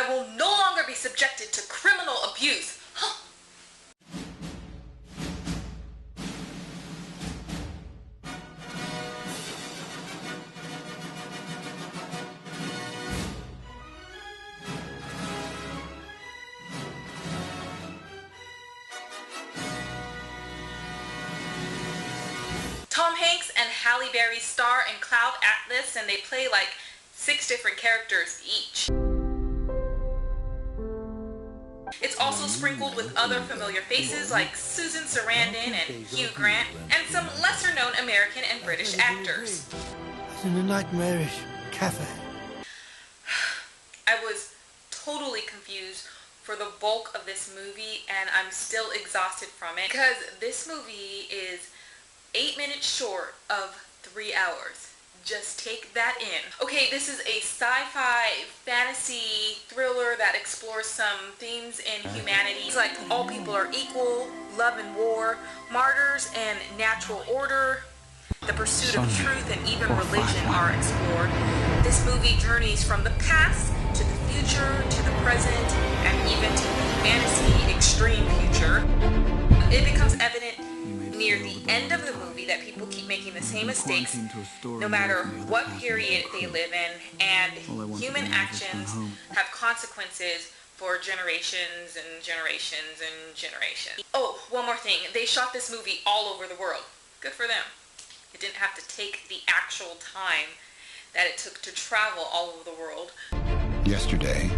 will no longer be subjected to criminal abuse. Tom Hanks and Halle Berry star in Cloud Atlas, and they play like 6 different characters each. It's also sprinkled with other familiar faces like Susan Sarandon and Hugh Grant, and some lesser-known American and British actors. It's in a nightmarish cafe. I was totally confused for the bulk of this movie, and I'm still exhausted from it because this movie is 8 minutes short of 3 hours. Just take that in. Okay, this is a sci-fi fantasy thriller that explores some themes in humanity. It's like all people are equal, love and war, martyrs and natural order, the pursuit of truth, and even religion are explored. This movie journeys from the past to the future to the present and even to the fantasy extreme future. It becomes evident near the end of the movie that people keep making the same mistakes no matter what period they live in, and human actions have consequences for generations and generations and generations. Oh, one more thing. They shot this movie all over the world. Good for them. It didn't have to take the actual time that it took to travel all over the world. Yesterday,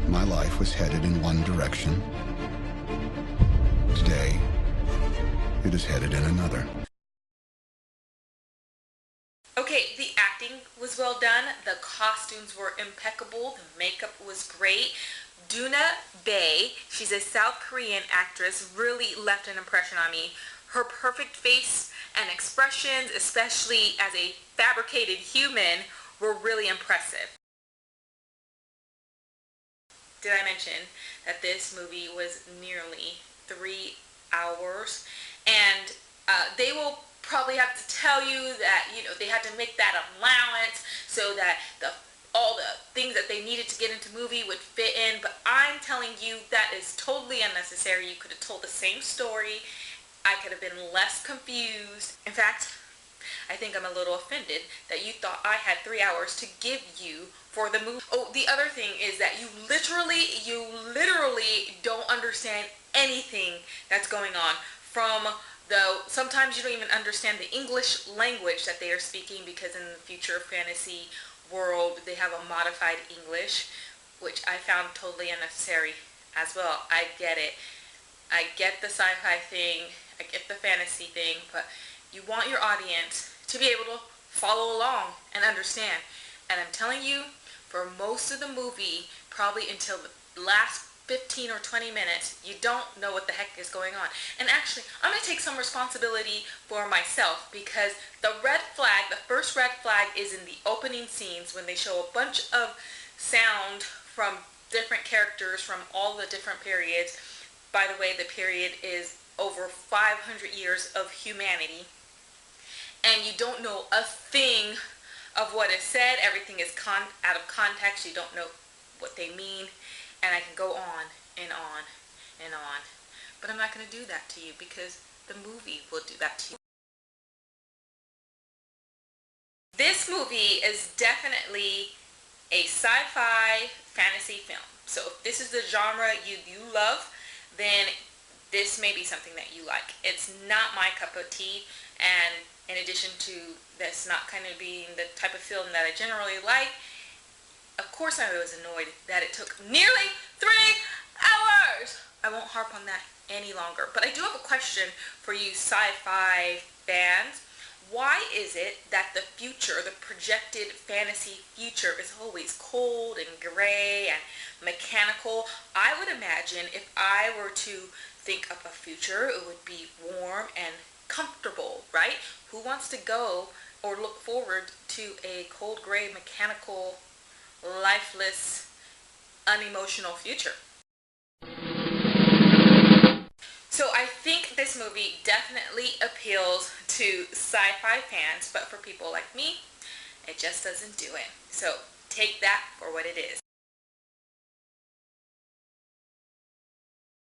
my life was headed in one direction. Today, it is headed in another. Okay, the acting was well done. The costumes were impeccable. The makeup was great. Dayvee, she's a South Korean actress, really left an impression on me. Her perfect face and expressions, especially as a fabricated human, were really impressive. Did I mention that this movie was nearly 3 hours? And they will probably have to tell you that, you know, they had to make that allowance so that all the things that they needed to get into movie would fit in. But I'm telling you, that is totally unnecessary. You could have told the same story. I could have been less confused. In fact, I think I'm a little offended that you thought I had 3 hours to give you for the movie. Oh, the other thing is that you literally don't understand anything that's going on. Sometimes you don't even understand the English language that they are speaking, because in the future fantasy world they have a modified English, which I found totally unnecessary as well. I get it. I get the sci-fi thing, I get the fantasy thing, but you want your audience to be able to follow along and understand. And I'm telling you, for most of the movie, probably until the last 15 or 20 minutes, you don't know what the heck is going on. And actually, I'm going to take some responsibility for myself, because the red flag, the first red flag, is in the opening scenes when they show a bunch of sound from different characters from all the different periods. By the way, the period is over 500 years of humanity, and you don't know a thing of what is said. Everything is out of context. You don't know what they mean. And I can go on and on and on. But I'm not going to do that to you, because the movie will do that to you. This movie is definitely a sci-fi fantasy film. So if this is the genre you love, then this may be something that you like. It's not my cup of tea, and in addition to this not kind of being the type of film that I generally like, of course I was annoyed that it took nearly 3 hours. I won't harp on that any longer. But I do have a question for you sci-fi fans. Why is it that the future, the projected fantasy future, is always cold and gray and mechanical? I would imagine if I were to think of a future, it would be warm and comfortable, right? Who wants to go or look forward to a cold, gray, mechanical, lifeless, unemotional future? So I think this movie definitely appeals to sci-fi fans, but for people like me, it just doesn't do it. So take that for what it is.